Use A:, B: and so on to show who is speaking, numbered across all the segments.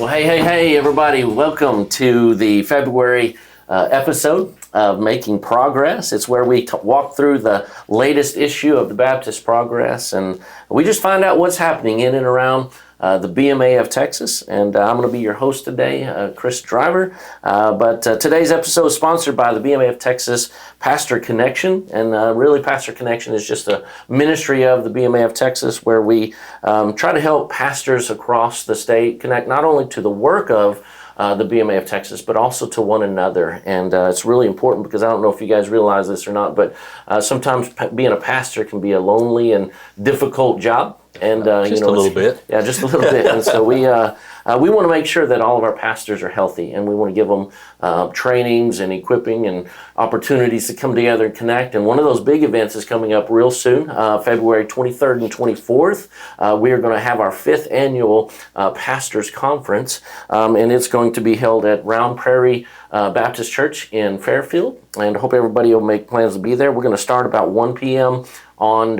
A: Well, hey, everybody. Welcome to the February episode of Making Progress. It's where we walk through the latest issue of the Baptist Progress, and we just find out what's happening in and around the BMA of Texas. And I'm going to be your host today, Chris Driver. But today's episode is sponsored by the BMA of Texas Pastor Connection. And really, Pastor Connection is just a ministry of the BMA of Texas where we try to help pastors across the state connect not only to the work of the BMA of Texas, but also to one another. And it's really important because I don't know if you guys realize this or not, but sometimes being a pastor can be a lonely and difficult job. And
B: just a little bit.
A: Yeah, just a little bit. And so we want to make sure that all of our pastors are healthy, and we want to give them trainings and equipping and opportunities to come together and connect. And one of those big events is coming up real soon, February 23rd and 24th. We are going to have our 5th annual Pastors Conference, and it's going to be held at Round Prairie Baptist Church in Fairfield. And I hope everybody will make plans to be there. We're going to start about 1 p.m. on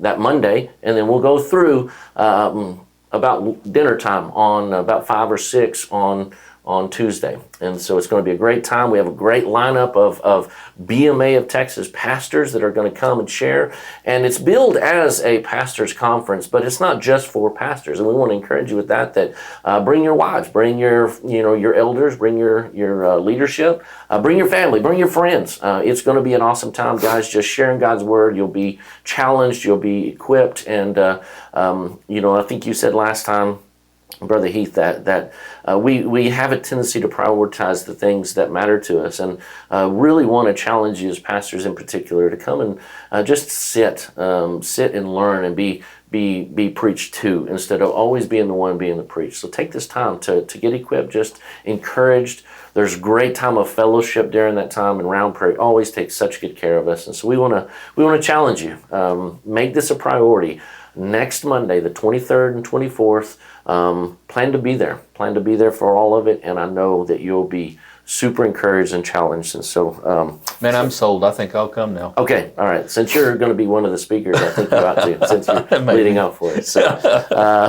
A: that Monday, and then we'll go through about dinner time on about 5 or 6 on Tuesday. And so it's going to be a great time. We have a great lineup of BMA of Texas pastors that are going to come and share. And it's billed as a pastors conference, but it's not just for pastors. And we want to encourage you with that bring your wives, bring your elders, bring your leadership, bring your family, bring your friends. It's going to be an awesome time, guys. Just sharing God's word. You'll be challenged. You'll be equipped. And I think you said last time, Brother Heith, that we have a tendency to prioritize the things that matter to us, and really want to challenge you as pastors in particular to come and just sit and learn and be preached to instead of always being the one being the preached. So take this time to get equipped, just encouraged. There's great time of fellowship during that time, and Round Prairie always takes such good care of us. And so we want to challenge you. Make this a priority. Next Monday, the 23rd and 24th, plan to be there. Plan to be there for all of it, and I know that you'll be super encouraged and challenged. And so,
B: man, I'm sold. I think I'll come now.
A: Okay, all right. Since you're going to be one of the speakers, I think you ought to, since you're leading off for it. So,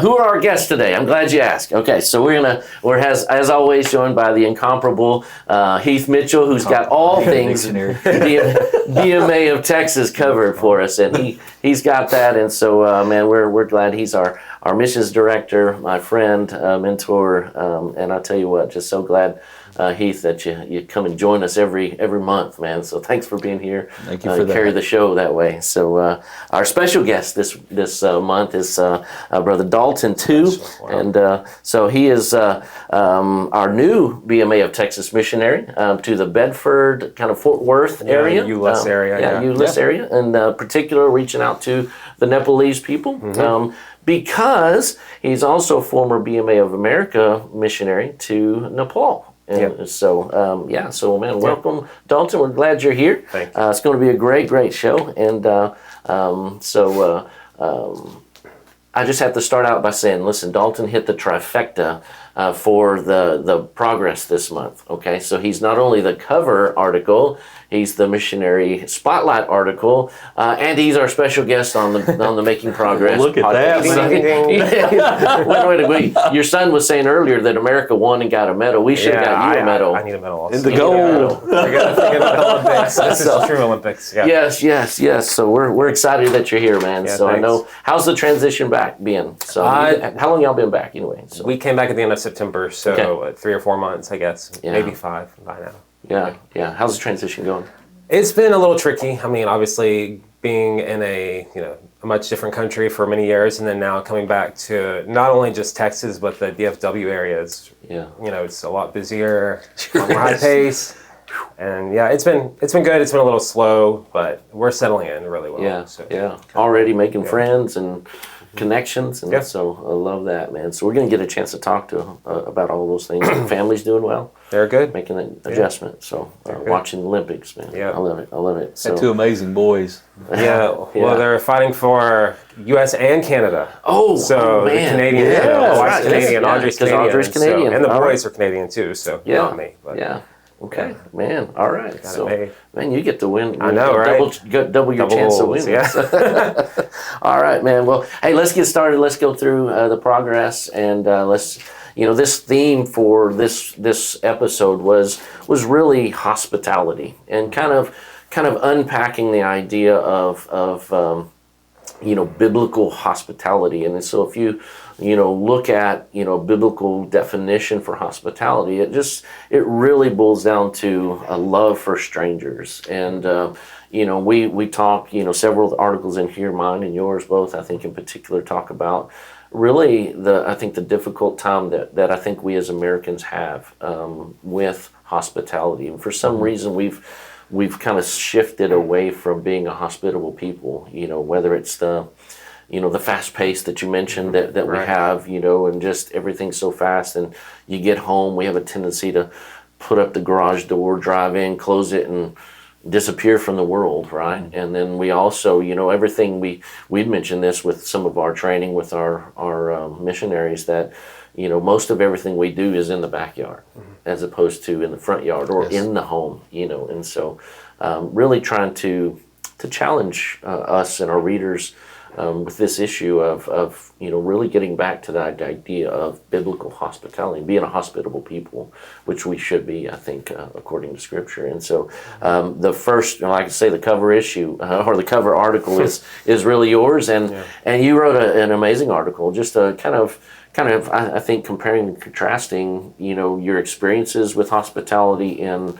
A: who are our guests today? I'm glad you asked. Okay, so we're as always joined by the incomparable Heith Mitchell, who's got all things BMA of Texas covered for us, and he's got that. And so, man, we're glad he's our missions director, my friend, mentor, and I tell you what, just so glad. Heith, that you come and join us every month, man. So thanks for being here.
B: Thank you for that.
A: Carry the show that way. So our special guest this month is Brother Dalton too, and so he is our new BMA of Texas missionary to the Bedford, kind of Fort Worth area,
C: Euless area,
A: Euless area, and particular reaching out to the Nepalese people. Mm-hmm. Because he's also a former BMA of America missionary to Nepal. And so, man, welcome, Dalton. We're glad you're here.
C: Thank you.
A: It's going to be a great show. And I just have to start out by saying, listen, Dalton hit the trifecta for the progress this month. Okay, so he's not only the cover article, he's the missionary spotlight article, and he's our special guest on the Making Progress.
B: Look at
A: that! Wait. Your son was saying earlier that America won and got a medal. We should have got you a medal.
C: I need a medal also.
B: In the gold.
C: I got the Olympics. This is true Olympics. Yeah.
A: Yes. So we're excited that you're here, man.
C: Yeah,
A: so
C: thanks.
A: I know, how's the transition back been? So how long y'all been back anyway? So.
C: We came back at the end of September, so
A: Okay.
C: 3 or 4 months, I guess, maybe 5 by now.
A: Yeah. How's the transition going?
C: It's been a little tricky. I mean, obviously being in a much different country for many years, and then now coming back to not only just Texas but the DFW areas.
A: Yeah.
C: It's a lot busier, on high pace, and it's been good. It's been a little slow, but we're settling in really well.
A: Yeah. Already making friends and connections, and so I love that, man. So we're going to get a chance to talk to about all those things. Family's doing well.
C: They're good.
A: Making an adjustment. So watching the Olympics, man.
C: Yeah.
A: I love it. So,
B: Two amazing boys.
C: Yeah. Well, they're fighting for U.S. and Canada.
A: Oh,
C: so
A: man.
C: the Canadian,
A: Yeah,
C: wife's Canadian, Audrey's Canadian,
A: Canadian.
C: and the
A: All
C: boys are Canadian too. So not me. But.
A: Yeah. Okay, man. All right.
C: Got it
A: So,
C: made.
A: man, you get to win.
C: I know, right?
A: Double your chance of
C: goals,
A: winning.
C: yeah.
A: All right, man. Well, hey, let's get started. Let's go through the progress, and let's. This theme for this episode was really hospitality, and kind of unpacking the idea of biblical hospitality. And so if you look at biblical definition for hospitality, it really boils down to a love for strangers. And we talk, several articles in here, mine and yours both, I think in particular, talk about really the difficult time that I think we as Americans have with hospitality. And for some reason we've kind of shifted away from being a hospitable people, whether it's the fast pace that you mentioned that we
C: Right.
A: have, and just everything's so fast, and you get home, we have a tendency to put up the garage door, drive in, close it, and disappear from the world, right? And then we also, everything we'd mentioned this with some of our training with our missionaries, that most of everything we do is in the backyard as opposed to in the front yard or
B: Yes.
A: in the home, and so really trying to challenge us and our readers with this issue of really getting back to that idea of biblical hospitality, being a hospitable people, which we should be, I think, according to Scripture. And so the first, like I say, the cover issue or the cover article is really yours, and you wrote an amazing article, just a kind of I think comparing and contrasting, your experiences with hospitality in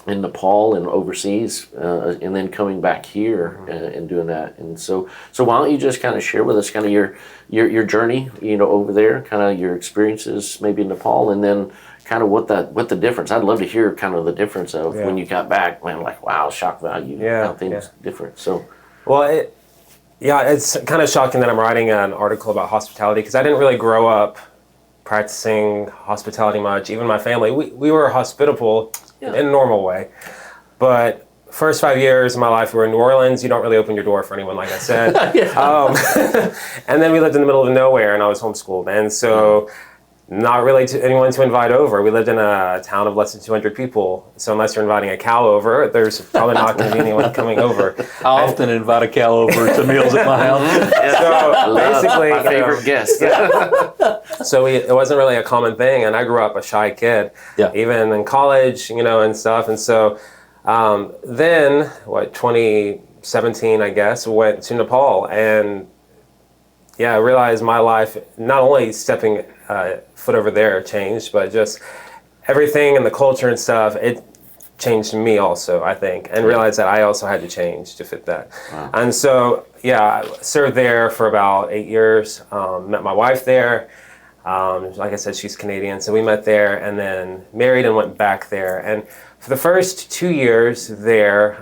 A: Nepal and overseas, and then coming back here and doing that. And so why don't you just kind of share with us kind of your journey, over there, kind of your experiences maybe in Nepal, and then kind of what the difference. I'd love to hear kind of the difference of when you got back, man, like, wow, shock value, how things different. So,
C: Well, it's kind of shocking that I'm writing an article about hospitality, because I didn't really grow up practicing hospitality much. Even my family, we were hospitable in a normal way. But first 5 years of my life, we were in New Orleans. You don't really open your door for anyone, like I said. And then we lived in the middle of nowhere, and I was homeschooled. And so not really anyone to invite over. We lived in a town of less than 200 people. So unless you're inviting a cow over, there's probably not going to be anyone coming over.
B: I often invite a cow over to meals at my house.
C: So basically,
A: my favorite guest.
C: So it wasn't really a common thing, and I grew up a shy kid, even in college, and stuff. And so then, 2017, I guess, went to Nepal, and I realized my life, not only stepping foot over there changed, but just everything and the culture and stuff, it changed me also, I think, and realized that I also had to change to fit that. Wow. And so, I served there for about 8 years, met my wife there. Like I said, she's Canadian, so we met there and then married and went back there. And for the first 2 years there,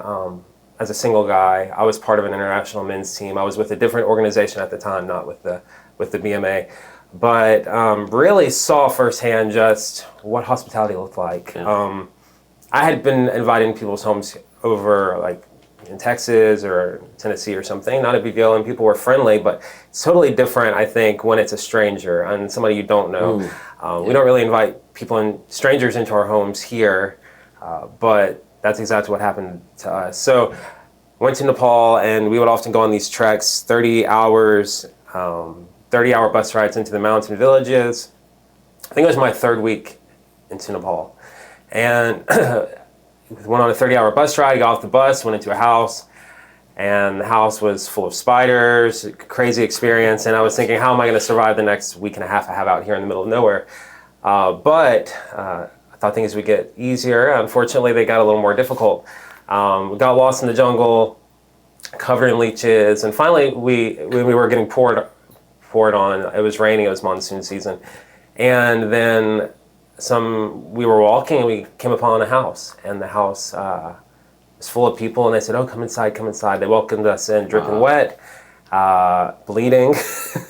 C: as a single guy, I was part of an international men's team. I was with a different organization at the time, not with the BMA, but really saw firsthand just what hospitality looked like. Yeah. I had been inviting people's homes over, like in Texas or Tennessee or something, not a big deal, and people were friendly, but it's totally different, I think, when it's a stranger and somebody you don't know. We don't really invite strangers into our homes here, but that's exactly what happened to us. So went to Nepal, and we would often go on these treks, 30 hours, 30-hour bus rides into the mountain villages. I think it was my third week into Nepal. And went on a 30-hour bus ride, got off the bus, went into a house, and the house was full of spiders, crazy experience. And I was thinking, how am I going to survive the next week and a half I have out here in the middle of nowhere? But I thought things would get easier. Unfortunately, they got a little more difficult. We got lost in the jungle, covered in leeches, and finally we were getting poured on. It was raining, it was monsoon season. And then we were walking and we came upon a house, and the house was full of people, and they said, "Oh, come inside, come inside." They welcomed us in, dripping wet, bleeding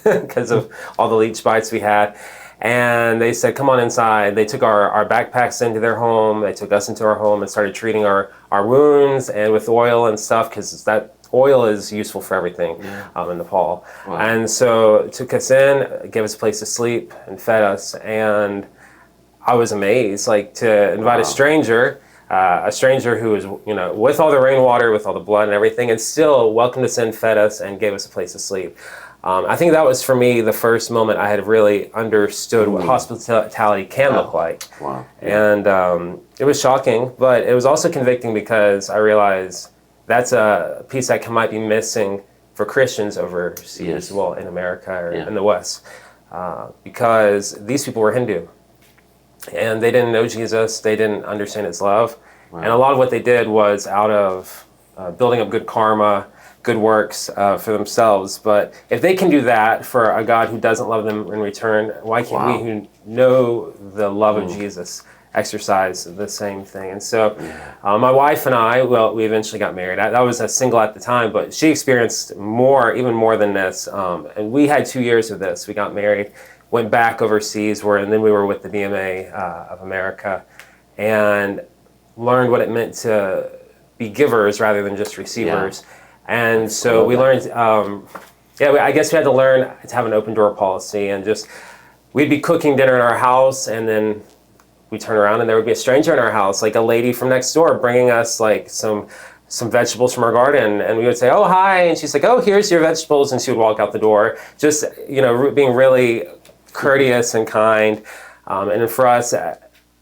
C: because of all the leech bites we had. And they said, "Come on inside." They took our backpacks into their home. They took us into our home and started treating our wounds and with oil and stuff, because that oil is useful for everything in Nepal. Wow. And so took us in, gave us a place to sleep, and fed us. And I was amazed, like to invite a stranger who was, with all the rainwater, with all the blood and everything, and still welcomed us in, fed us, and gave us a place to sleep. I think that was, for me, the first moment I had really understood what hospitality can look like.
A: Wow.
C: And it was shocking, but it was also convicting because I realized that's a piece that might be missing for Christians overseas, well, in America or in the West, because these people were Hindu. And they didn't know Jesus, they didn't understand his love. Wow. And a lot of what they did was out of building up good karma, good works for themselves. But if they can do that for a God who doesn't love them in return, why can't we who know the love of Jesus exercise the same thing? And so my wife and I, we eventually got married. I was a single at the time, but she experienced even more than this. And we had 2 years of this. We got married, went back overseas, and then we were with the BMA of America, and learned what it meant to be givers rather than just receivers. Yeah. And so we learned, I guess we had to learn to have an open door policy, and we'd be cooking dinner in our house, and then we'd turn around and there would be a stranger in our house, like a lady from next door bringing us like some vegetables from our garden, and we would say, "Oh, hi," and she's like, "Oh, here's your vegetables," and she would walk out the door, just, being really courteous and kind. And for us,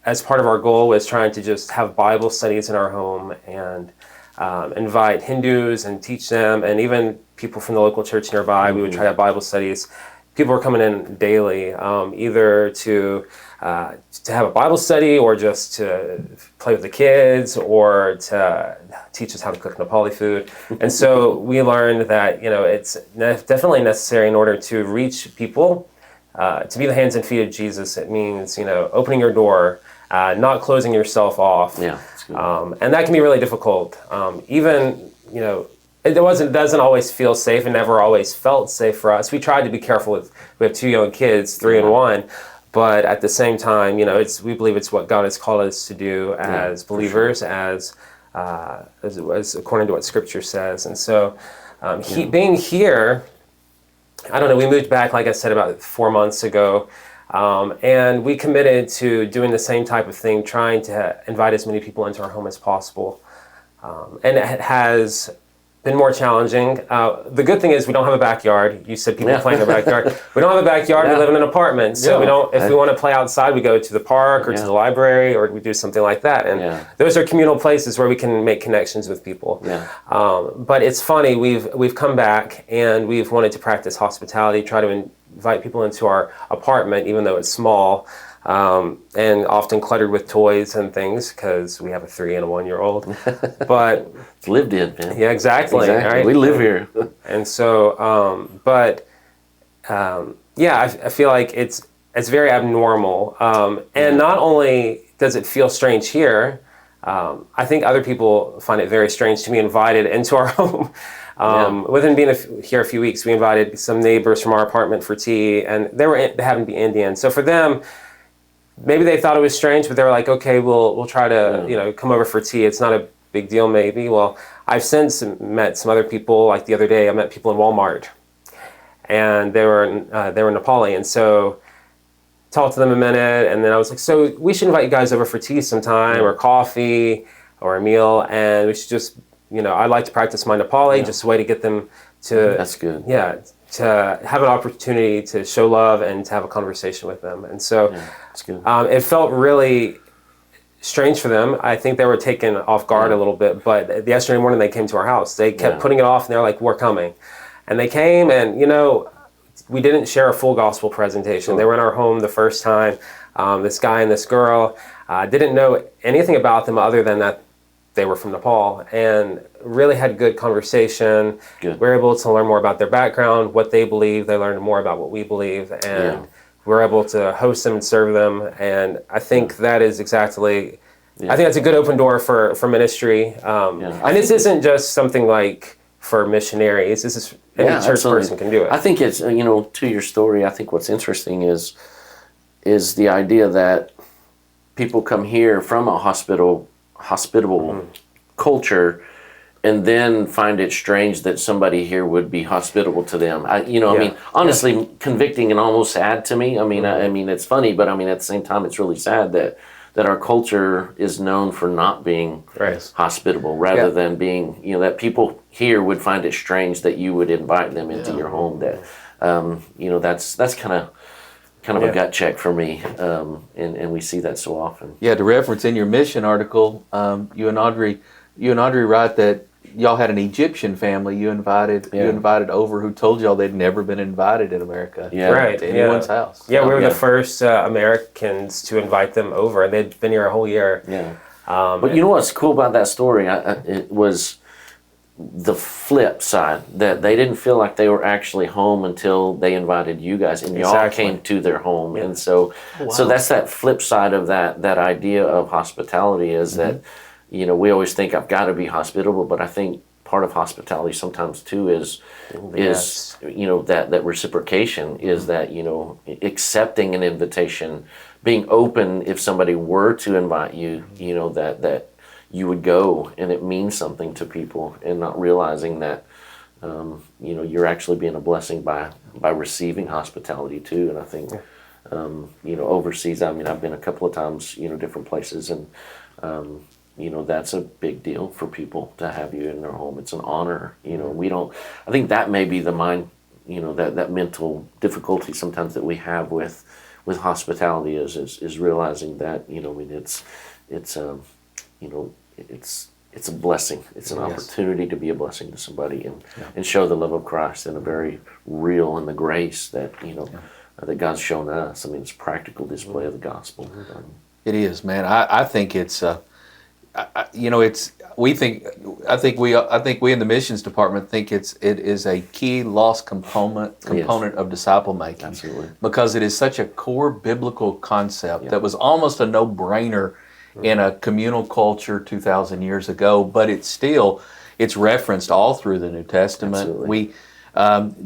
C: as part of our goal, was trying to just have Bible studies in our home and invite Hindus and teach them, and even people from the local church nearby. We would try to have Bible studies. People were coming in daily, either to have a Bible study, or just to play with the kids, or to teach us how to cook Nepali food. And so we learned that it's definitely necessary in order to reach people. To be the hands and feet of Jesus, it means opening your door, not closing yourself off. Yeah, that's good. And that can be really difficult. Even it doesn't always feel safe, and never always felt safe for us. We tried to be careful we have 2 young kids, 3 and 1, but at the same time, we believe it's what God has called us to do as believers, as according to what Scripture says. And so, being here, I don't know, we moved back, like I said, about 4 months ago, and we committed to doing the same type of thing, trying to invite as many people into our home as possible. And it has been more challenging. The good thing is we don't have a backyard. You said people play in their backyard. We don't have a backyard. We live in an apartment, so we don't. If we want to play outside, we go to the park or to the library, or we do something like that. And those are communal places where we can make connections with people. But it's funny. We've come back, and we've wanted to practice hospitality, try to invite people into our apartment, even though it's small. And often cluttered with toys and things, because we have a 3 and a 1-year-old. But
A: it's lived in, man.
C: Yeah, exactly. Right?
A: We live here.
C: And so, I feel like it's very abnormal. And not only does it feel strange here, I think other people find it very strange to be invited into our home. Within being here a few weeks, we invited some neighbors from our apartment for tea, and they happened to be Indian. So for them, maybe they thought it was strange, but they were like, "Okay, we'll try to come over for tea. It's not a big deal, maybe." Well, I've since met some other people. Like the other day, I met people in Walmart, and they were Nepali, and so talked to them a minute, and then I was like, "So we should invite you guys over for tea sometime, or coffee, or a meal, and we should just I'd like to practice my Nepali, just a way to get them to." That's good. Yeah. To have an opportunity to show love and to have a conversation with them. And so that's good. It felt really strange for them. I think they were taken off guard a little bit, but yesterday morning they came to our house. They kept putting it off, and they're like, "We're coming." And they came, and we didn't share a full gospel presentation. They were in our home the first time. This guy and this girl, didn't know anything about them other than that they were from Nepal, and really had good conversation. Good. We were able to learn more about their background, what they believe. They learned more about what we believe, and we were able to host them and serve them. And I think that is exactly, I think that's a good open door for ministry. And this isn't just something like for missionaries. This is any church person can do it.
A: I think it's, to your story, I think what's interesting is the idea that people come here from a hospitable culture, and then find it strange that somebody here would be hospitable to them. I mean, honestly, convicting and almost sad to me. I mean, it's funny, but I mean, at the same time, it's really sad that our culture is known for not being hospitable, rather than being, that people here would find it strange that you would invite them into your home. That, that's kind of a gut check for me, and we see that so often.
B: Yeah, to reference in your mission article, you and Audrey write that y'all had an Egyptian family you invited over who told y'all they'd never been invited in America to anyone's house.
C: Yeah, we were the first Americans to invite them over, and they'd been here a whole year.
A: Yeah. But you know what's cool about that story? It was the flip side, that they didn't feel like they were actually home until they invited you guys, and y'all came to their home. And so that's that flip side of that that idea of hospitality is that, we always think I've got to be hospitable, but I think part of hospitality sometimes too is that reciprocation, is that, accepting an invitation, being open if somebody were to invite you, that you would go, and it means something to people, and not realizing that you're actually being a blessing by receiving hospitality too. And I think overseas, I mean, I've been a couple of times, different places, and that's a big deal for people to have you in their home. It's an honor. I think that may be the mind, that mental difficulty sometimes that we have with hospitality is realizing that, it's a blessing. It's an opportunity to be a blessing to somebody and show the love of Christ in a very real, and the grace that, that God's shown us. I mean, it's a practical display of the gospel.
B: It is, man. I think it's, I think we in the missions department think it is a key lost component of disciple making.
A: Absolutely.
B: Because it is such a core biblical concept that was almost a no-brainer in a communal culture 2,000 years ago, but it's referenced all through the New Testament.
A: Absolutely.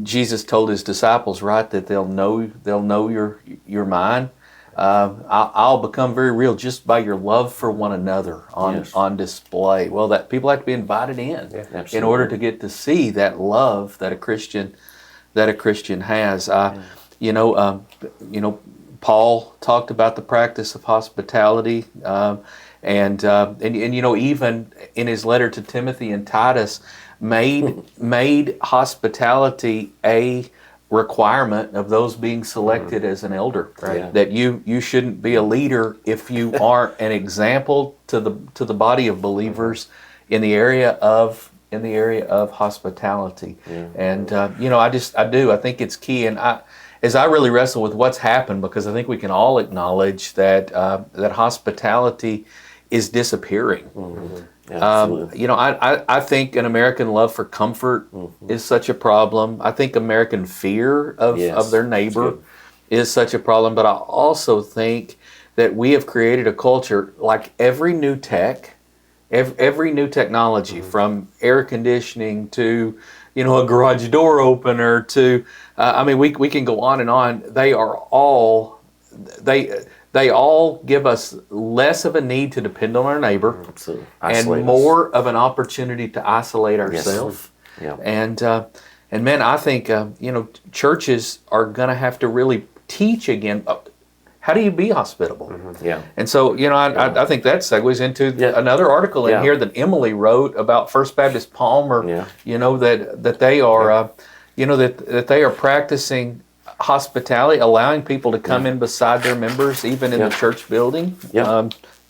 B: Jesus told his disciples, right, that they'll know your mind. I'll become very real just by your love for one another on display. Well, that people have to be invited in order to get to see that love that a Christian has. Paul talked about the practice of hospitality, and even in his letter to Timothy and Titus, made hospitality a requirement of those being selected as an elder.
A: Right. Yeah.
B: That you shouldn't be a leader if you aren't an example to the body of believers in the area of hospitality.
A: Yeah.
B: And I think it's key. And as I really wrestle with what's happened, because I think we can all acknowledge that that hospitality is disappearing.
A: Mm-hmm. Absolutely.
B: I think an American love for comfort is such a problem. I think American fear of their neighbor is such a problem. But I also think that we have created a culture, like every new technology, from air conditioning to a garage door opener to we can go on and on. They all give us less of a need to depend on our neighbor, and more of an opportunity to isolate ourselves.
A: Yes.
B: Yeah. And man, I think churches are going to have to really teach again. How do you be hospitable?
A: Mm-hmm. Yeah.
B: And so I think that segues into another article in here that Emily wrote about First Baptist Palmer. That they are that they are practicing hospitality, allowing people to come in beside their members, even in the church building.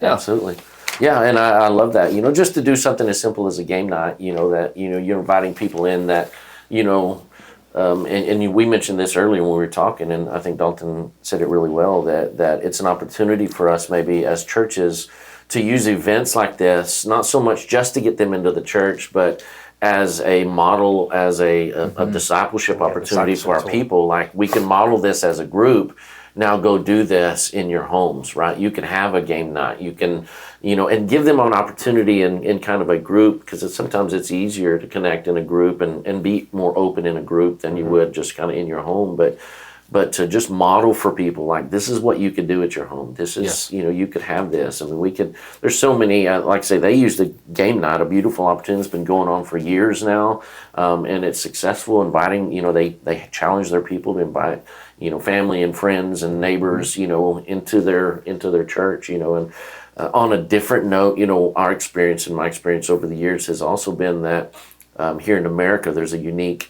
A: Absolutely. Yeah, and I love that. Just to do something as simple as a game night. That you're inviting people in that and we mentioned this earlier when we were talking, and I think Dalton said it really well, that it's an opportunity for us maybe as churches to use events like this, not so much just to get them into the church, but as a model, as a discipleship opportunity for our people. Like, we can model this as a group. Now go do this in your homes, right? You can have a game night. You can, and give them an opportunity in kind of a group, because sometimes it's easier to connect in a group and be more open in a group than you would just kind of in your home. But but to just model for people, like, this is what you could do at your home. This is, you could have this. I mean, there's so many, like I say, they use the game night, a beautiful opportunity that's been going on for years now. And it's successful, inviting, they challenge their people to invite, family and friends and neighbors, into their church, and on a different note, our experience and my experience over the years has also been that here in America, there's a unique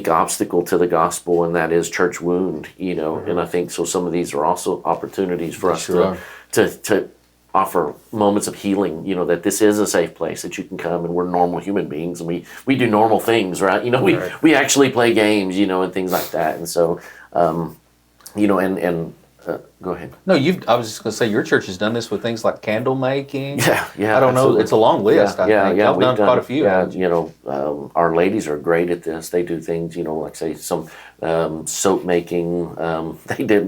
A: obstacle to the gospel, and that is church wound, and I think so some of these are also opportunities for us to offer moments of healing, that this is a safe place that you can come, and we're normal human beings, and we do normal things, right? We actually play games, and things like that. And so go ahead.
B: No, I was just going to say, your church has done this with things like candle making.
A: Yeah.
B: I don't know. It's a long list. I think.
A: Yeah.
B: I've done quite a few.
A: Yeah, our ladies are great at this. They do things, like say some soap making. They did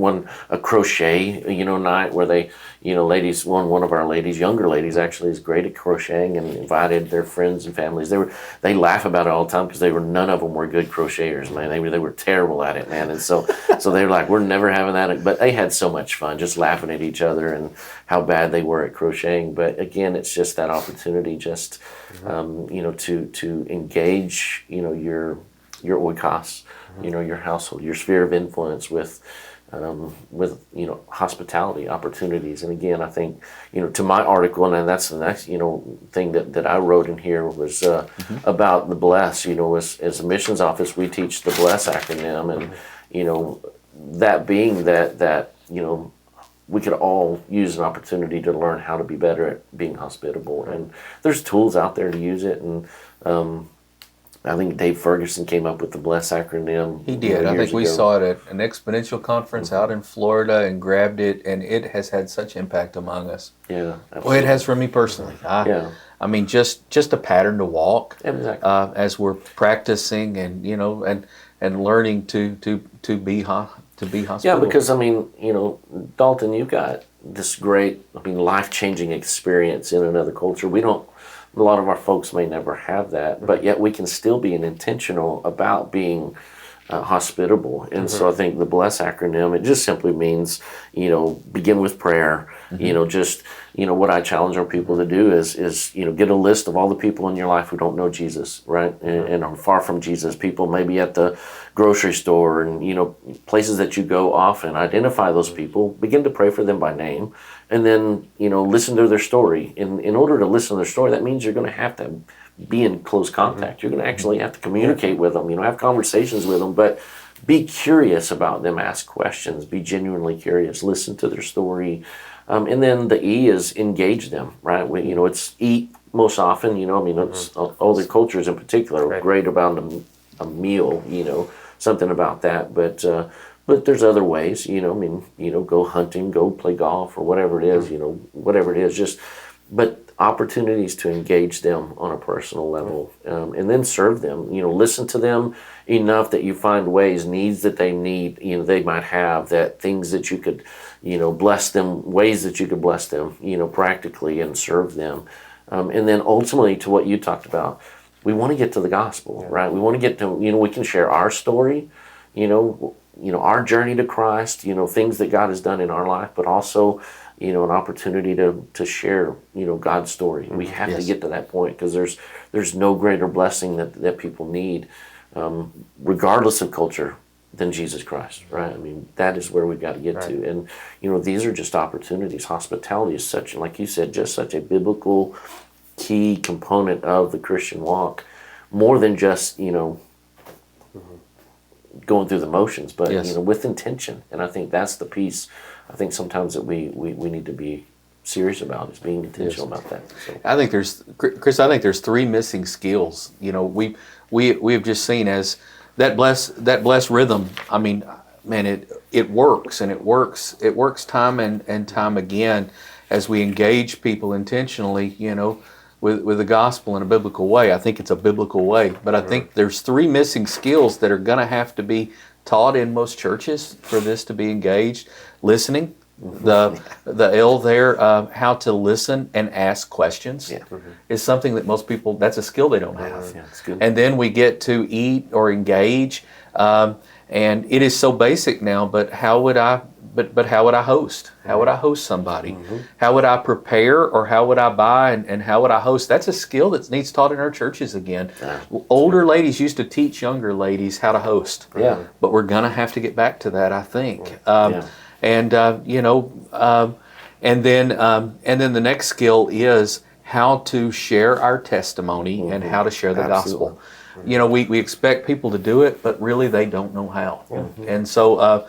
A: a crochet, night where they, ladies. One of our ladies, younger ladies, actually is great at crocheting, and invited their friends and families. They laugh about it all the time because none of them were good crocheters, man. They were terrible at it, man. And so they were like, we're never having that. But they had so much fun just laughing at each other and how bad they were at crocheting. But again, it's just that opportunity, just to engage, your oikos, your household, your sphere of influence with hospitality opportunities. And again, I think, to my article, and that's the next, thing that I wrote in here was about the BLESS. As a missions office, we teach the BLESS acronym, and that being that we could all use an opportunity to learn how to be better at being hospitable, and there's tools out there to use it. And I think Dave Ferguson came up with the BLESS acronym.
B: He did. I think we saw it at an exponential conference out in Florida and grabbed it, and it has had such impact among us.
A: Yeah, absolutely.
B: Well, it has for me personally. I mean, just a pattern to walk.
A: Exactly.
B: As we're practicing and and learning to be hospitable.
A: Yeah, because Dalton, you've got this great, life-changing experience in another culture. A lot of our folks may never have that, but yet we can still be intentional about being hospitable. And so I think the BLESS acronym, it just simply means, begin with prayer. What I challenge our people to do is get a list of all the people in your life who don't know Jesus, right? And are far from Jesus. People maybe at the grocery store and, places that you go often. Identify those people, begin to pray for them by name, and then, listen to their story. In order to listen to their story, that means you're going to have to be in close contact. You're going to actually have to communicate with them, have conversations with them, but be curious about them, ask questions, be genuinely curious, listen to their story. And then the E is engage them, right? It's eat most often, it's older cultures in particular are great about a meal, something about that. But there's other ways, go hunting, go play golf or whatever it is, but opportunities to engage them on a personal level, and then serve them, listen to them enough that you find needs that they need, they might have, that things that you could, bless them, ways that you could bless them, practically, and serve them. And then ultimately, to what you talked about, we want to get to the gospel, right? We want to get to, we can share our story, our journey to Christ, things that God has done in our life, but also, an opportunity to share, God's story. We have to get to that point, because there's no greater blessing that people need, regardless of culture, than Jesus Christ, right? That is where we've got to get to. And, these are just opportunities. Hospitality is such, like you said, just such a biblical key component of the Christian walk, more than just, going through the motions, but, with intention. And I think that's the piece, I think sometimes that we need to be serious about, is being intentional about that. So.
B: I think there's three missing skills. We have just seen as that blessed rhythm. It works, and it works time and time again as we engage people intentionally, with the gospel in a biblical way. I think it's a biblical way, but I think there's three missing skills that are going to have to be taught in most churches for this to be engaged. Listening, the L there, how to listen and ask questions, is something that most people, that's a skill they don't have.
A: Yeah, that's good.
B: And then we get to eat or engage, And it is so basic now, but how would I host? How would I host somebody? How would I prepare, or how would I buy, and how would I host? That's a skill that needs taught in our churches again. Older ladies used to teach younger ladies how to host.
A: Yeah.
B: But we're going to have to get back to that, I think. And then the next skill is how to share our testimony and how to share the gospel. We expect people to do it, but really they don't know how. And so,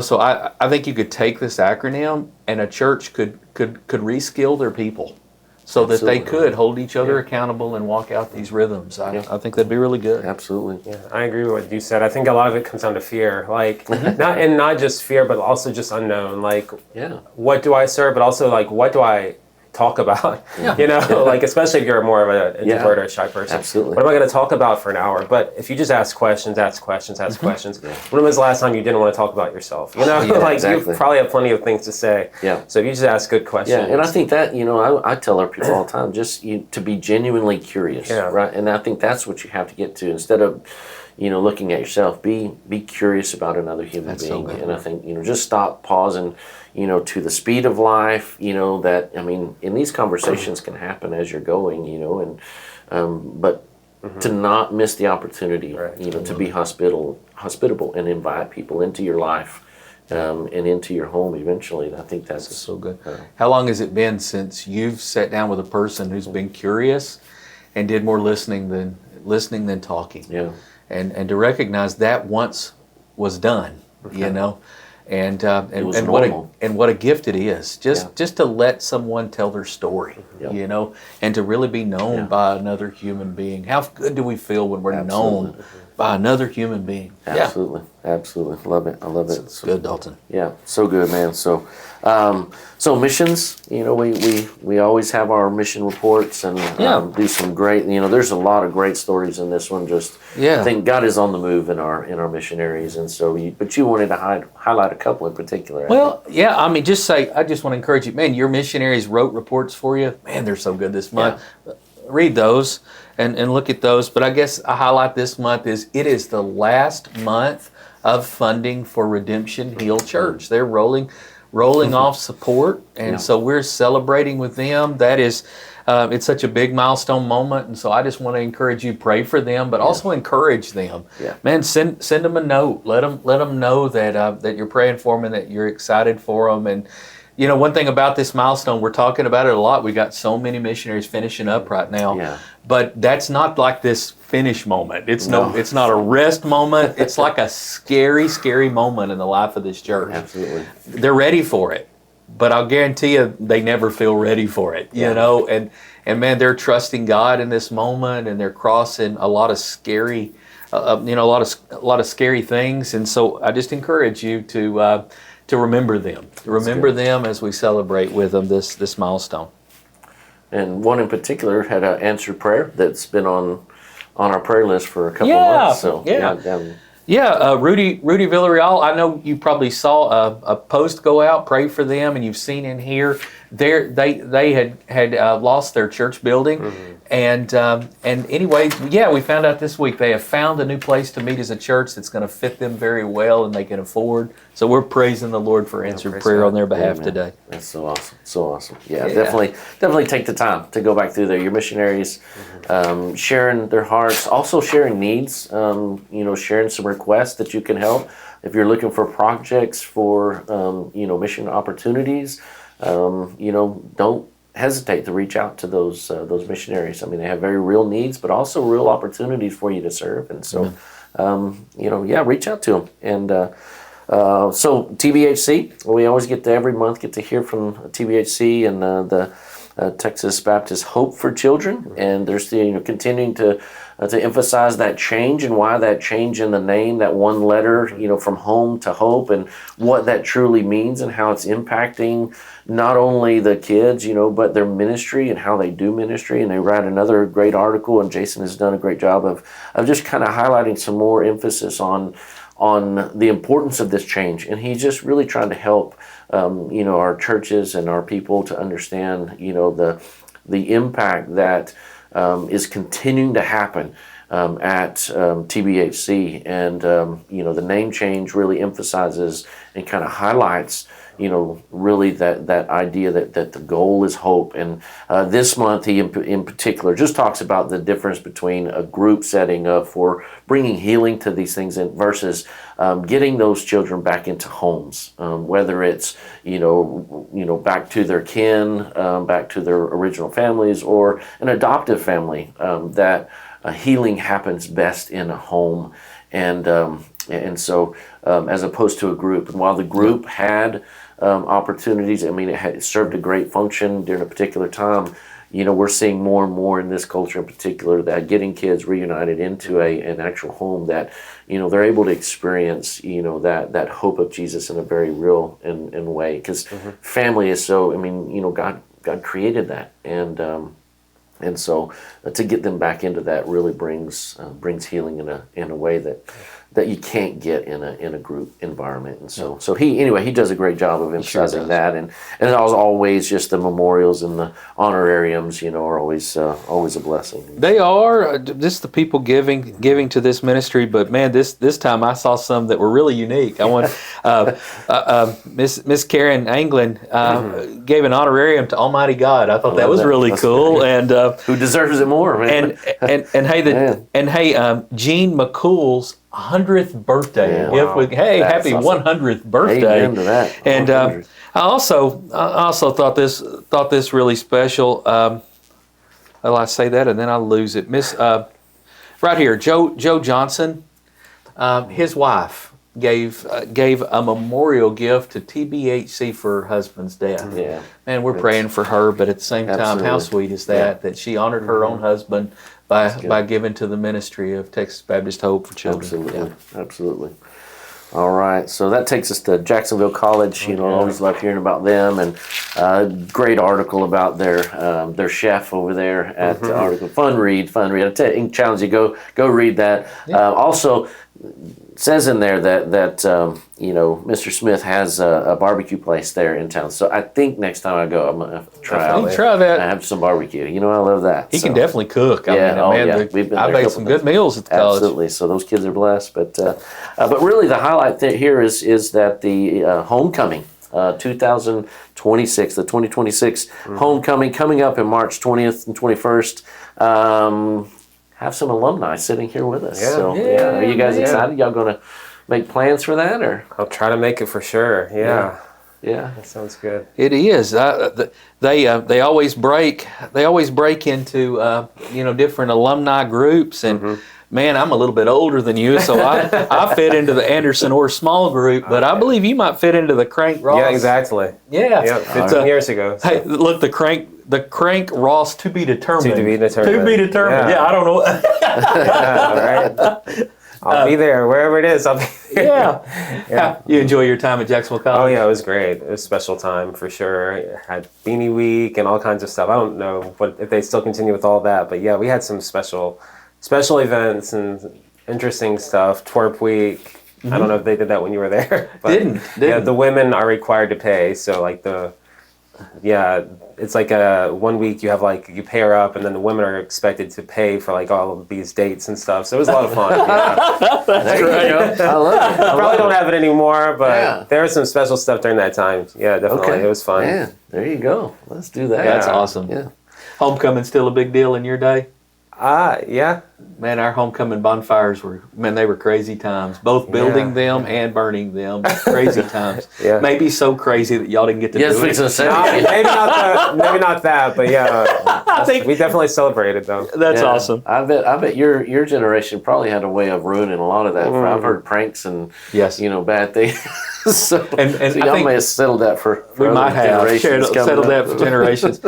B: so I think you could take this acronym, and a church could reskill their people so that they could hold each other accountable and walk out these rhythms. I think that'd be really good.
A: Absolutely.
C: Yeah, I agree with what you said. I think a lot of it comes down to fear, like not just fear, but also just unknown. Like, what do I serve? But also, like, what do I talk about? Like, especially if you're more of an introvert or a shy person.
A: Absolutely.
C: What am I going to talk about for an hour? But if you just ask questions. When was the last time you didn't want to talk about yourself? You probably have plenty of things to say.
A: Yeah.
C: So if you just ask good questions.
A: Yeah, and I think that, I tell our people all the time, just to be genuinely curious, right? And I think that's what you have to get to. Instead of, looking at yourself, be curious about another human being. So good. And I think, just stop, pause, and, to the speed of life, that, and these conversations can happen as you're going, but to not miss the opportunity, to be hospitable and invite people into your life and into your home eventually. I think that's
B: so good. How long has it been since you've sat down with a person who's been curious and did more listening than talking?
A: Yeah.
B: And to recognize that once was done, and what a gift it is just to let someone tell their story, and to really be known by another human being. How good do we feel when we're known by another human being?
A: Absolutely. Love it. I love it.
B: It's good, Dalton.
A: Yeah, so good, man. So, missions. We always have our mission reports and do some great. There's a lot of great stories in this one. I think God is on the move in our missionaries, and so. But you wanted to highlight a couple in particular.
B: Well, I just want to encourage you, man. Your missionaries wrote reports for you. Man, they're so good this month. Yeah. Read those and look at those. But I guess a highlight this month is the last month of funding for Redemption Hill Church. They're rolling off support, and so we're celebrating with them. That is, it's such a big milestone moment, and so I just want to encourage you, pray for them, but also encourage them. Yeah. Man, send them a note. Let them know that you're praying for them and that you're excited for them. And one thing about this milestone, we're talking about it a lot. We got so many missionaries finishing up right now. Yeah. But that's not like this finish moment. It's not a rest moment. It's like a scary, scary moment in the life of this church.
A: Absolutely.
B: They're ready for it, but I'll guarantee you they never feel ready for it. And man, they're trusting God in this moment, and they're crossing a lot of scary, a lot of scary things. And so I just encourage you to remember them. Remember them as we celebrate with them this milestone. And
A: one in particular had an answered prayer that's been on our prayer list for a couple of months. So
B: Rudy Villarreal, I know you probably saw a post go out, pray for them, and you've seen in here they had lost their church building, and anyway, we found out this week they have found a new place to meet as a church that's going to fit them very well and they can afford. So we're praising the Lord for answered prayer on their behalf today.
A: That's so awesome. Yeah, definitely take the time to go back through there. Your missionaries, sharing their hearts, also sharing needs. Sharing some requests that you can help. If you're looking for projects for mission opportunities. Don't hesitate to reach out to those missionaries. They have very real needs, but also real opportunities for you to serve. And so, reach out to them. And so TBHC, we always every month get to hear from TBHC and the Texas Baptist Hope for Children, and they're still continuing to emphasize that change and why that change in the name, that one letter, from home to hope, and what that truly means and how it's impacting not only the kids, but their ministry and how they do ministry. And they write another great article, and Jason has done a great job of just kind of highlighting some more emphasis on the importance of this change. And he's just really trying to help, our churches and our people to understand, the impact that is continuing to happen at TBHC, and the name change really emphasizes and kind of highlights really that idea that the goal is hope. And this month he in particular just talks about the difference between a group setting for bringing healing to these things versus getting those children back into homes, whether it's back to their kin, back to their original families, or an adoptive family. That healing happens best in a home, and so as opposed to a group. And while the group had opportunities, it served a great function during a particular time. We're seeing more and more in this culture in particular that getting kids reunited into an actual home, that they're able to experience that hope of Jesus in a very real and way, because family is so. God created that, and so to get them back into that really brings healing in a way that you can't get in a group environment. And so he does a great job of emphasizing that, and as always, just the memorials and the honorariums are always a blessing.
B: They are just the people giving to this ministry, but man, this time I saw some that were really unique. I want Miss Karen Anglin gave an honorarium to Almighty God. I thought that was really cool, great. And
A: who deserves it more, man?
B: And hey, Gene McCool's 100th birthday.
A: Yeah, wow.
B: Happy awesome. 100th birthday.
A: Amen to that.
B: And I also thought this really special. I say that and then I lose it. Right here, Joe Johnson, his wife gave a memorial gift to TBHC for her husband's death.
A: Yeah.
B: And we're praying for her, but at the same time, how sweet is that she honored her own husband by giving to the ministry of Texas Baptist Hope for Children.
A: Absolutely. All right, so that takes us to Jacksonville College. Always love hearing about them, and great article about their chef over there at the article. Fun read. I challenge you, go read that. Yeah. Also, says in there that Mr. Smith has a barbecue place there in town. So I think next time I go, I'm gonna
B: try that.
A: I have some barbecue. I love that.
B: He can definitely cook.
A: I've
B: made some good meals at the college.
A: Absolutely. So those kids are blessed. But really, the highlight here is that the homecoming. 2026, the 2026 homecoming coming up in March 20th and 21st. Have some alumni sitting here with us. Are you guys excited? Y'all going to make plans for that, or?
C: I'll try to make it for sure. Yeah.
A: That
C: sounds good.
B: It is. They always break into different alumni groups, and man, I'm a little bit older than you, so I fit into the Anderson Orr small group, but I believe you might fit into the Crank Ross.
C: Yeah, exactly.
B: Yeah.
C: 15 years ago. So.
B: Hey, look, the Crank Ross to be determined.
C: To be determined.
B: Yeah, I don't know.
C: All right. I'll be there wherever it is. I'll be there.
B: Yeah. You enjoy your time at Jacksonville College?
C: Oh yeah, it was great. It was a special time for sure. Had Beanie Week and all kinds of stuff. I don't know if they still continue with all that, but yeah, we had some special events and interesting stuff. Twerp Week. I don't know if they did that when you were there. But
B: didn't.
C: Yeah, the women are required to pay. So like it's like 1 week you have you pay her up, and then the women are expected to pay for all of these dates and stuff. So it was a lot of fun.
B: That's great.
A: I love it.
C: I probably don't have it anymore, but there was some special stuff during that time. Yeah, definitely. Okay. It was fun.
A: Yeah, there you go. Let's do that.
B: That's awesome.
A: Yeah.
B: Homecoming still a big deal in your day?
C: Yeah.
B: Man, our homecoming bonfires were crazy times. Both building them and burning them. Crazy times. Maybe so crazy that y'all didn't get to do it.
A: Maybe
C: not that, but yeah. We definitely celebrated though.
B: That's awesome.
A: I bet your generation probably had a way of ruining a lot of that. I've heard pranks and bad things. so y'all may have settled that for
B: we might have settled that for generations.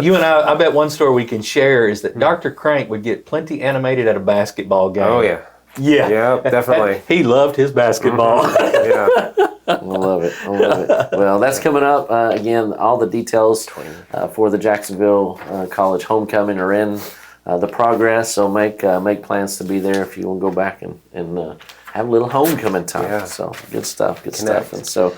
B: You and I bet one story we can share is that Dr. Crank would get plenty animated at a basketball game.
C: Oh yeah.
B: Yeah,
C: definitely.
B: He loved his basketball.
C: Yeah.
A: I love it. Well, that's coming up. Again, all the details for the Jacksonville College homecoming are in the progress. So make plans to be there if you want to go back and have a little homecoming time. Yeah. So good stuff. And so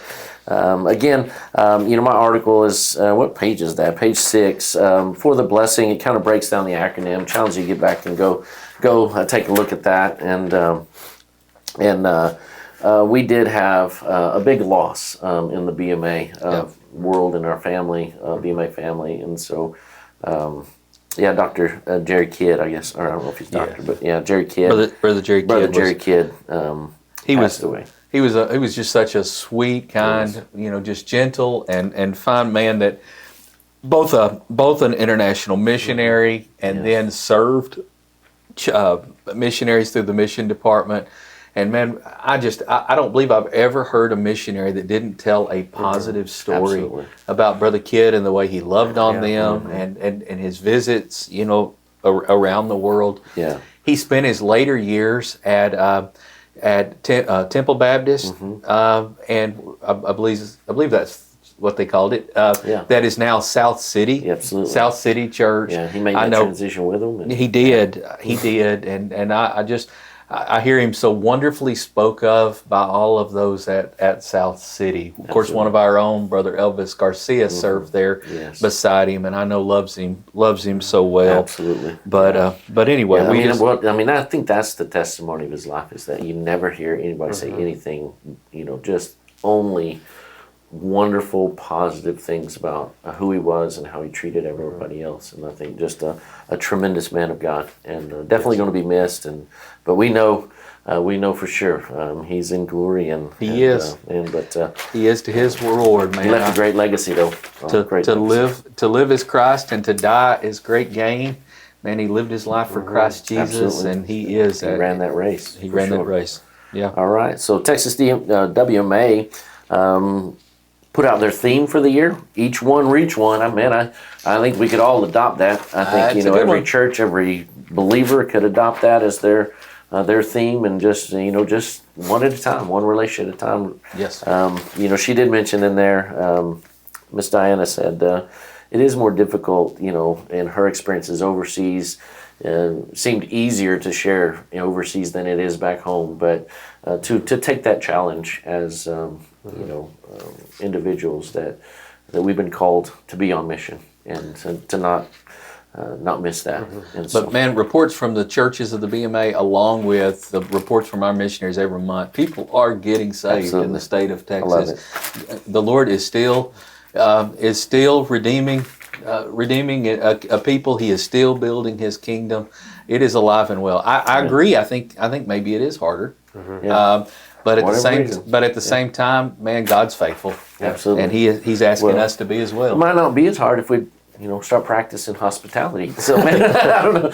A: Again, my article is, what page is that? Page 6. For the blessing, it kind of breaks down the acronym. Challenge you to get back and go take a look at that. And we did have a big loss in the BMA world in our family, BMA family. And so, Dr. Jerry Kidd, I guess, or I don't know if he's doctor, but Jerry Kidd.
B: Brother Jerry Kidd.
A: Jerry Kidd passed away.
B: He was just such a sweet, kind, just gentle and fine man that both an international missionary and then served missionaries through the mission department. And man, I don't believe I've ever heard a missionary that didn't tell a positive story about Brother Kidd and the way he loved on them and his visits, around the world.
A: Yeah.
B: He spent his later years at Temple Baptist, and I believe that's what they called it. That is now South City.
A: Yeah, absolutely.
B: South City Church.
A: Yeah, he made that transition with them.
B: He did, and I hear him so wonderfully spoke of by all of those at South City. Of course, one of our own, Brother Elvis Garcia, served there beside him, and I know loves him so well.
A: Absolutely.
B: But anyway,
A: I think that's the testimony of his life, is that you never hear anybody say anything, just only wonderful, positive things about who he was and how he treated everybody else. And I think just a tremendous man of God, and definitely going to be missed. But we know for sure he's in glory, and
B: he is to his reward, man.
A: He left a great legacy, though.
B: To live as Christ and to die is great gain. Man, he lived his life for Christ Jesus, absolutely. And he
A: ran that race.
B: He ran that race. Yeah.
A: All right. So Texas WMA put out their theme for the year. Each one reach one. I think we could all adopt that. I think every church, every believer could adopt that as their theme, and just one at a time, one relationship at a time.
B: Yes.
A: She did mention in there, Miss Diana said it is more difficult, in her experiences overseas. Seemed easier to share overseas than it is back home, but to take that challenge as individuals that we've been called to be on mission, and to not miss that.
B: But man, reports from the churches of the BMA, along with the reports from our missionaries every month, people are getting saved in the state of Texas.
A: I love it.
B: The Lord is still redeeming a people. He is still building His kingdom. It is alive and well. I agree. I think maybe it is harder. But at the same time, man, God's faithful.
A: Absolutely.
B: And He's asking us to be as well.
A: It might not be as hard if we start practicing hospitality. So maybe, I don't know.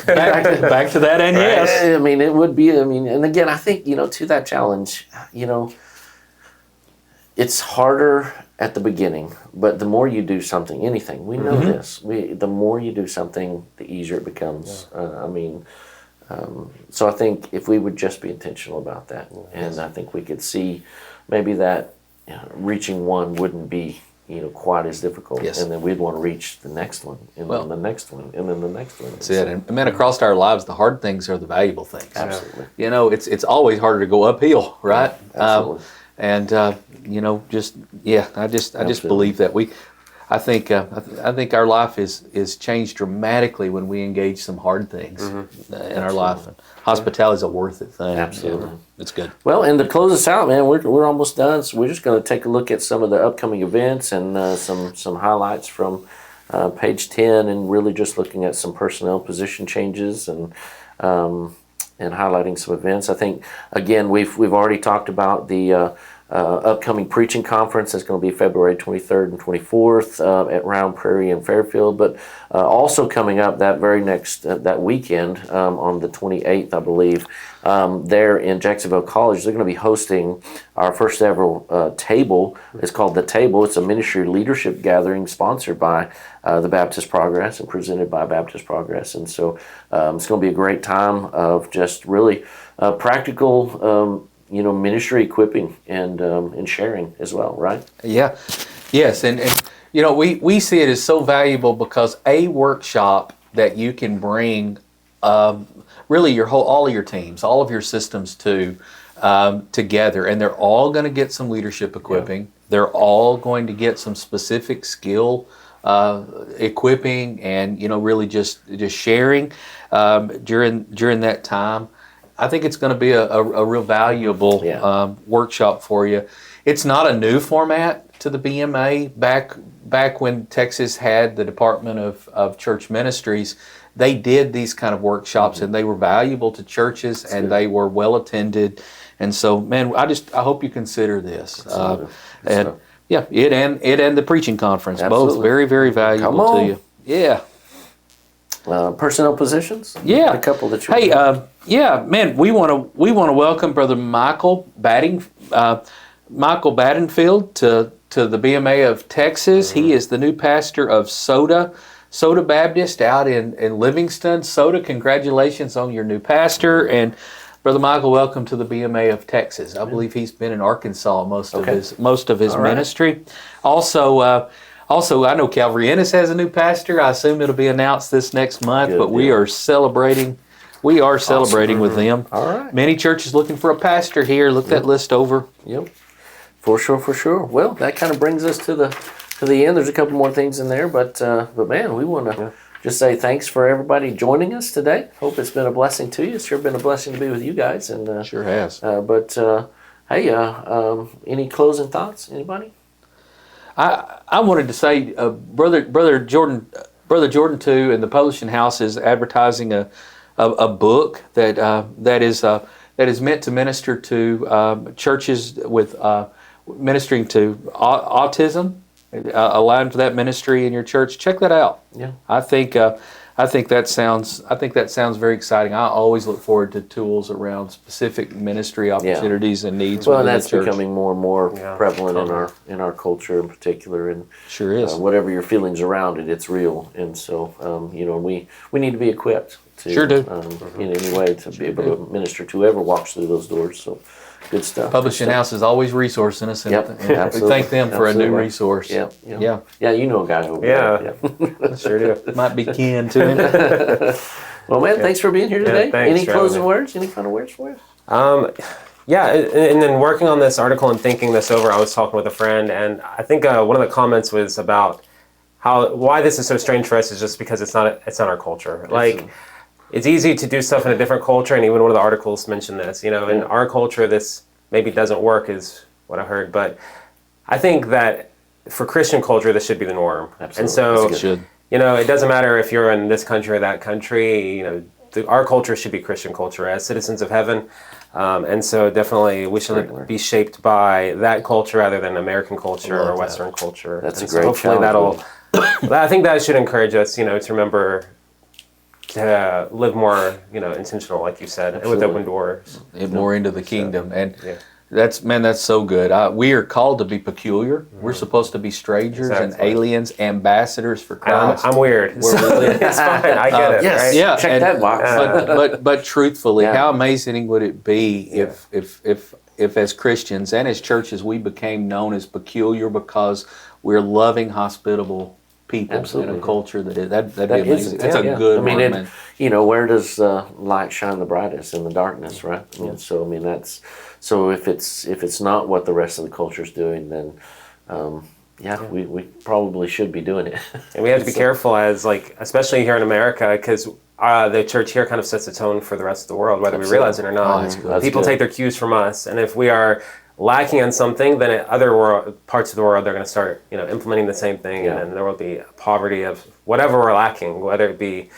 B: Back to that, and yes.
A: It would be. And again, I think to that challenge, it's harder at the beginning, but the more you do something, anything, we know this. The more you do something, the easier it becomes. So I think if we would just be intentional about that, and I think we could see maybe that reaching one wouldn't be quite as difficult, and then we'd want to reach the next one, and then the next one, and then the next one.
B: That's it. And man, across our lives, the hard things are the valuable things.
A: Absolutely.
B: It's always harder to go uphill, right?
A: Absolutely.
B: I just believe that I think our life is changed dramatically when we engage some hard things in our life. And hospitality is a worth it thing.
A: Absolutely.
B: It's good.
A: Well, and to close us out, man, we're almost done. So we're just going to take a look at some of the upcoming events and some highlights from page 10, and really just looking at some personnel position changes and highlighting some events. I think, again, we've already talked about the upcoming preaching conference. That's going to be February 23rd and 24th at Round Prairie in Fairfield, but also coming up that very next that weekend on the 28th, I believe, there in Jacksonville College, they're going to be hosting our first ever table. It's called The Table. It's a ministry leadership gathering sponsored by the Baptist Progress and presented by Baptist Progress. And so it's going to be a great time of just really practical ministry equipping and sharing as well, right?
B: Yeah. Yes. And we see it as so valuable because a workshop that you can bring really all of your teams, all of your systems together, and they're all going to get some leadership equipping. Yeah. They're all going to get some specific skill equipping, and really just sharing during that time. I think it's going to be a real valuable workshop for you. It's not a new format to the BMA. Back when Texas had the Department of Church Ministries, they did these kind of workshops, and they were valuable to churches, and they were well attended. And so, man, I hope you consider this. It and the preaching conference, both very, very valuable to you. Yeah.
A: Personnel positions?
B: Yeah,
A: a couple that
B: you. Man, we want to welcome Brother Michael Battenfield to the BMA of Texas. Mm-hmm. He is the new pastor of Soda Baptist out in Livingston. Soda, congratulations on your new pastor. And Brother Michael, welcome to the BMA of Texas. I believe he's been in Arkansas most of his ministry. Right. Also, I know Calvary Ennis has a new pastor. I assume it'll be announced this next month. Good, but we are celebrating. We are celebrating with them. All right. Many churches looking for a pastor here. Look that list over.
A: Yep. For sure. Well, that kind of brings us to the end. There's a couple more things in there, but man, we want to just say thanks for everybody joining us today. Hope it's been a blessing to you. It's sure been a blessing to be with you guys, and
B: sure has.
A: Hey, any closing thoughts? Anybody?
B: I wanted to say, Brother Jordan too, and the publishing house is advertising a book that is meant to minister to churches with ministering to autism, allowing for that ministry in your church. Check that out. Yeah, I think that sounds very exciting. I always look forward to tools around specific ministry opportunities and needs.
A: Well, and that's becoming more and more prevalent in our culture in particular, and
B: sure is.
A: Whatever your feelings around it, it's real, and so we need to be equipped to
B: sure do
A: in any way to be able to minister to whoever walks through those doors. So. Good stuff.
B: Publishing house is always resourcing us, and we thank them for a new resource.
A: Yeah, you know a guy over there.
C: Yeah, sure do.
B: Might be kin to him.
A: Well, man, thanks for being here today.
C: Any
A: closing words? Any final words for us?
C: And then working on this article and thinking this over, I was talking with a friend, and I think one of the comments was about why this is so strange for us is just because it's not our culture. Like. It's easy to do stuff in a different culture, and even one of the articles mentioned this. In our culture, this maybe doesn't work, is what I heard. But I think that for Christian culture, this should be the norm.
A: Absolutely.
C: And so, it doesn't matter if you're in this country or that country. Our culture should be Christian culture as citizens of heaven. And so definitely we should be shaped by that culture rather than American culture or Western culture.
A: That's
C: and
A: a great
C: hopefully I think that should encourage us, to remember to live more, intentional, like you said, with open doors.
B: More into the kingdom. And that's so good. We are called to be peculiar. Mm-hmm. We're supposed to be strangers and aliens, ambassadors for Christ.
C: I'm weird. It's fine. I get it.
A: Yes.
C: Right?
A: Yeah. Check that box.
B: But truthfully, how amazing would it be if as Christians and as churches we became known as peculiar because we're loving, hospitable people in a culture that'd be amazing. That's a good word, man.
A: Where does light shine the brightest? In the darkness, right? That's so. If it's not what the rest of the culture is doing, then we probably should be doing it.
C: And we have to be careful, especially here in America, because the church here kind of sets the tone for the rest of the world, whether we realize it or not. People take their cues from us, and if we are lacking on something, then in other parts of the world, they're going to start, implementing the same thing, and then there will be poverty of whatever we're lacking, whether it be,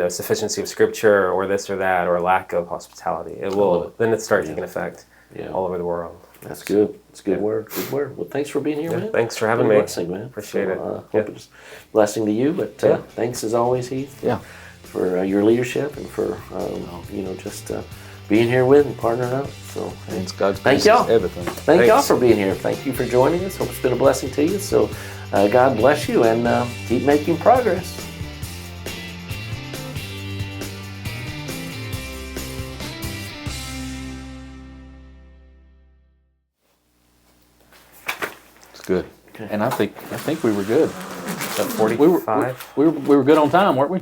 C: sufficiency of scripture or this or that, or lack of hospitality. Then it starts taking effect all over the world.
A: That's good. It's a good word. Good word. Well, thanks for being here, man.
C: Thanks for having me.
A: Blessing, man.
C: Appreciate it.
A: Hope it's a blessing to you, but thanks as always, Heith.
B: Yeah.
A: For your leadership and for just being here with and partnering up. So thank y'all.
B: Everything.
A: Thank y'all for being here. Thank you for joining us. Hope it's been a blessing to you. So God bless you and keep making progress.
B: It's good. Okay. And I think we were good.
C: About 45.
B: We were good on time, weren't we?